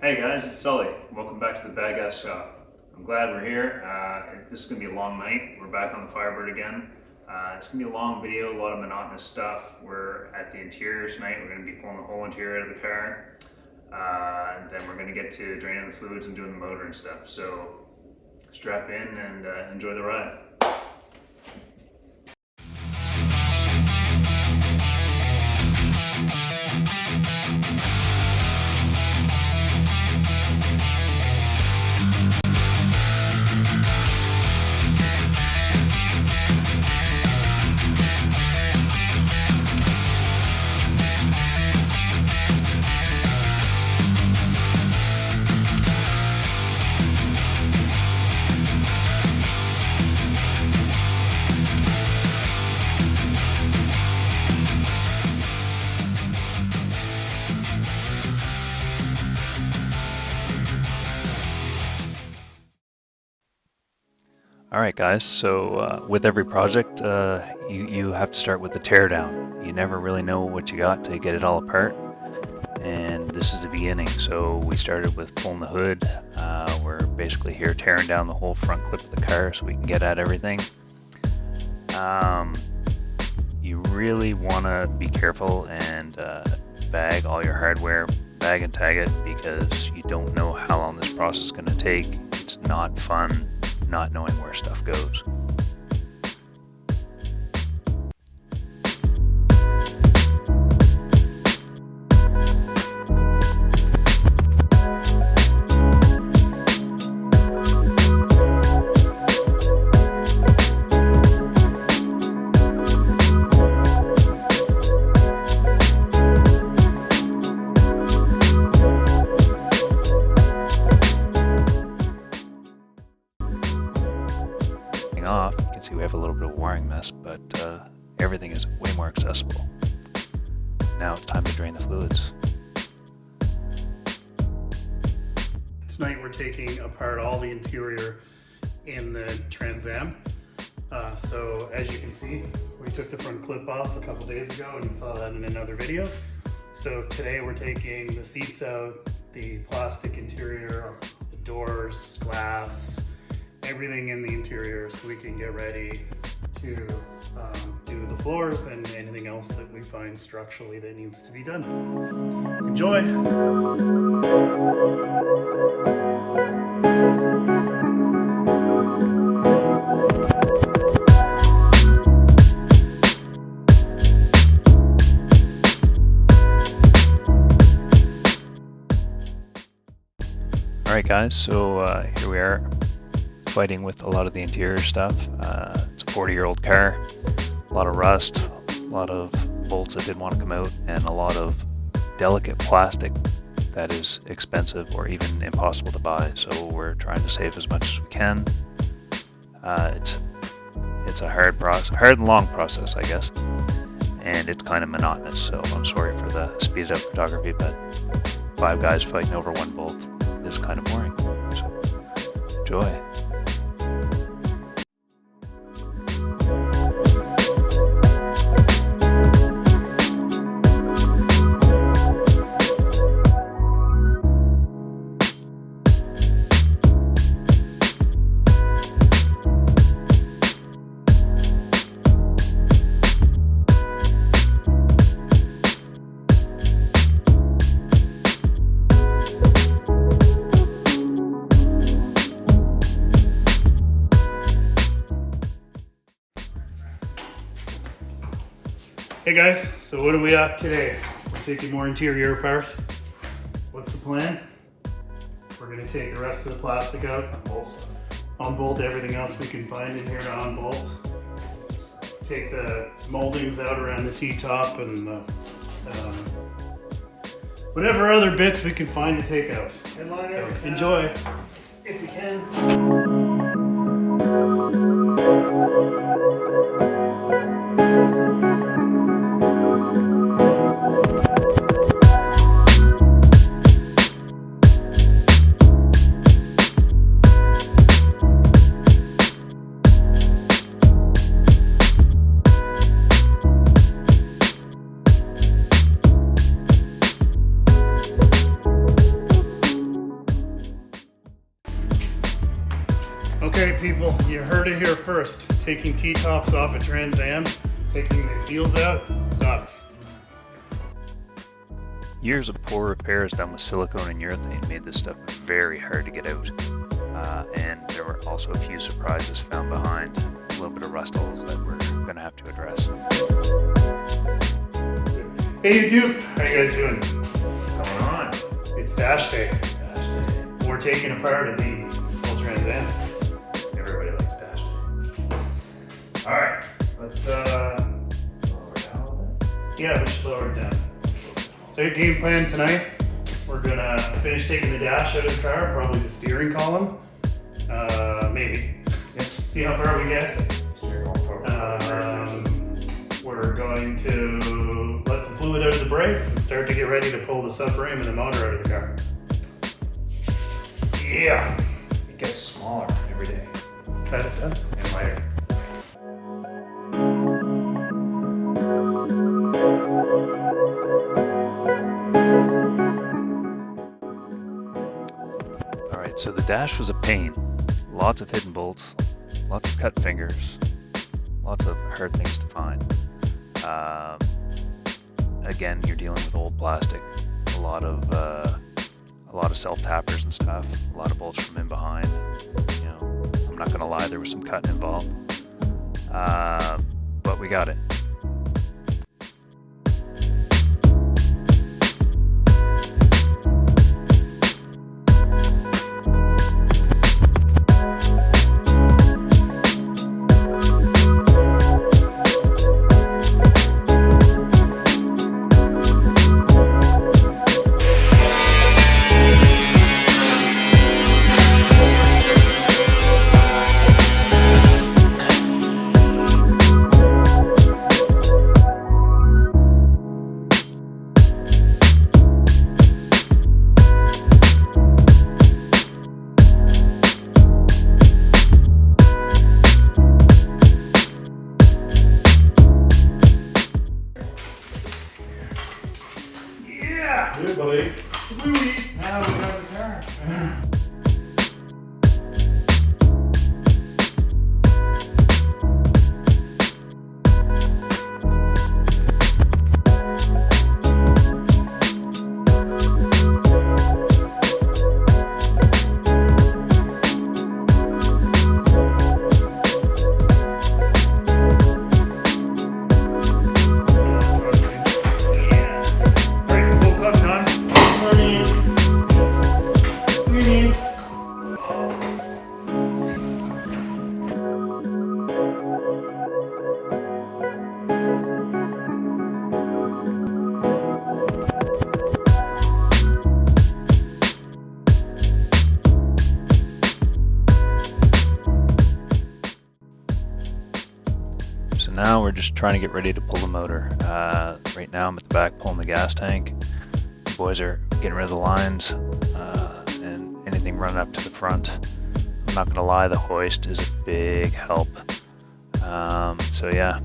Hey guys, it's Sully. Welcome back to the Bad Guy Shop. I'm glad we're here. This is going to be a long night. We're back on the Firebird again. It's going to be a long video, a lot of monotonous stuff. We're at the interior tonight. We're going to be pulling the whole interior out of the car. Then we're going to get to draining the fluids and doing the motor and stuff. So strap in and enjoy the ride. Alright guys, so with every project you have to start with the teardown. You never really know what you got till you get it all apart, and this is the beginning. So we started with pulling the hood. We're basically here tearing down the whole front clip of the car so we can get at everything. You really want to be careful and bag all your hardware, bag and tag it, because you don't know how long this process is going to take. It's not fun not knowing where stuff goes. Off, you can see we have a little bit of a wiring mess, but everything is way more accessible. Now it's time to drain the fluids. Tonight we're taking apart all the interior in the Trans Am. So as you can see, we took the front clip off a couple days ago, and you saw that in another video. So today we're taking the seats out, the plastic interior, the doors, glass, everything in the interior, so we can get ready to do the floors and anything else that we find structurally that needs to be done. Enjoy! Alright guys, so here we are, fighting with a lot of the interior stuff. It's a 40-year-old car, a lot of rust, a lot of bolts that didn't want to come out, and a lot of delicate plastic that is expensive or even impossible to buy. So we're trying to save as much as we can. It's a hard and long process, I guess, and it's kind of monotonous. So I'm sorry for the speeded up photography, but 5 guys fighting over 1 bolt is kind of boring. So enjoy. Hey guys, so what are we at today? We're taking more interior apart. What's the plan? We're going to take the rest of the plastic out, unbolt everything else we can find in here to unbolt. Take the moldings out around the T-top and whatever other bits we can find to take out. So enjoy if you can. right, people, you heard it here first. Taking T-tops off a Trans Am, taking the seals out, sucks. Years of poor repairs done with silicone and urethane made this stuff very hard to get out. And there were also a few surprises found behind, a little bit of rust holes that we're going to have to address. Hey YouTube, how you guys doing? What's going on? It's Dash Day. We're taking apart the whole Trans Am. Everybody likes Dash Day. Alright, let's lower it down a little bit. Yeah, we should lower it down. So your game plan tonight, we're gonna finish taking the dash out of the car, probably the steering column. Maybe. Yes. See how far we get. You're going forward. We're going to let some fluid out of the brakes and start to get ready to pull the subframe and the motor out of the car. Yeah. It gets smaller every day That it does. and lighter. Alright, so the dash was a pain. Lots of hidden bolts, lots of cut fingers, lots of hard things to find. Again, you're dealing with old plastic, a lot of self-tappers and stuff, a lot of bolts from in behind. You know, I'm not gonna lie, there was some cutting involved, but we got it. Good buddy. Now we got the car. So now we're just trying to get ready to pull the motor. Right now I'm at the back pulling the gas tank. The boys are getting rid of the lines and anything running up to the front. I'm not gonna lie, the hoist is a big help. So yeah,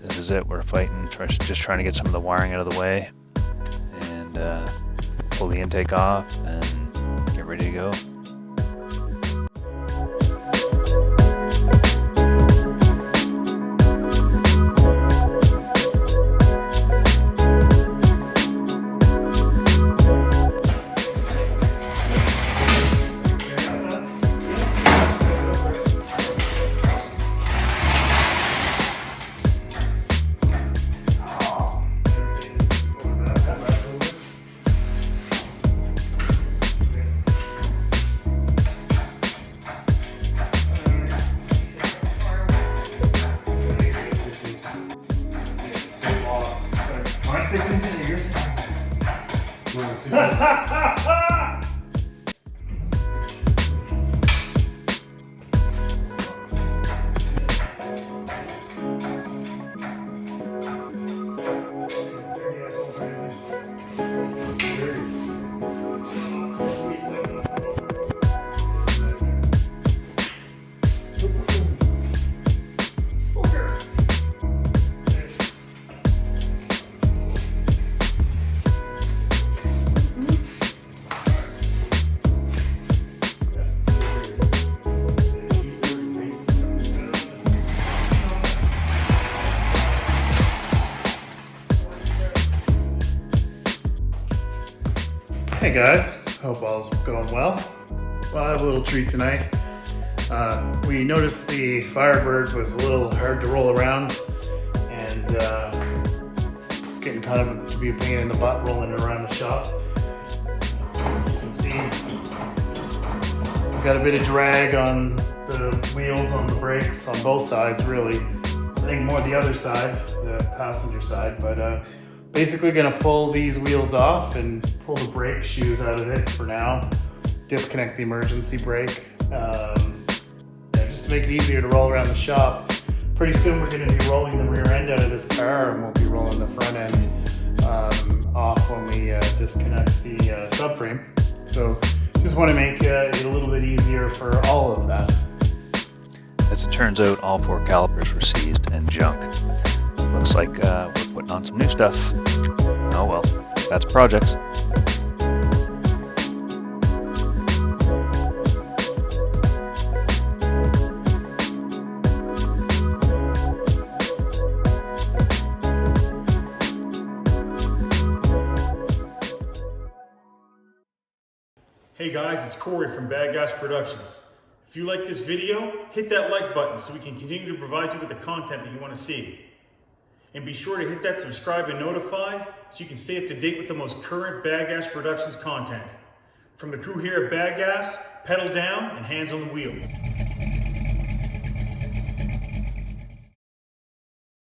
this is it. We're fighting, just trying to get some of the wiring out of the way and pull the intake off and get ready to go. Hey guys, hope all's going well. Well, I have a little treat tonight. We noticed the Firebird was a little hard to roll around, and it's getting kind of to be a pain in the butt rolling it around the shop. You can see we've got a bit of drag on the wheels, on the brakes, on both sides really. I think more the other side, the passenger side, but basically gonna pull these wheels off and pull the brake shoes out of it for now. Disconnect the emergency brake, just to make it easier to roll around the shop. Pretty soon we're gonna be rolling the rear end out of this car, and we'll be rolling the front end off when we disconnect the subframe. So just wanna make it a little bit easier for all of that. As it turns out, all 4 calipers were seized and junk. Looks like we're putting on some new stuff. Oh well, that's projects. Hey guys, it's Corey from Bad Gas Productions. If you like this video, hit that like button so we can continue to provide you with the content that you want to see. And be sure to hit that subscribe and notify so you can stay up to date with the most current Bad Gas Productions content. From the crew here at Bad Gas, pedal down and hands on the wheel.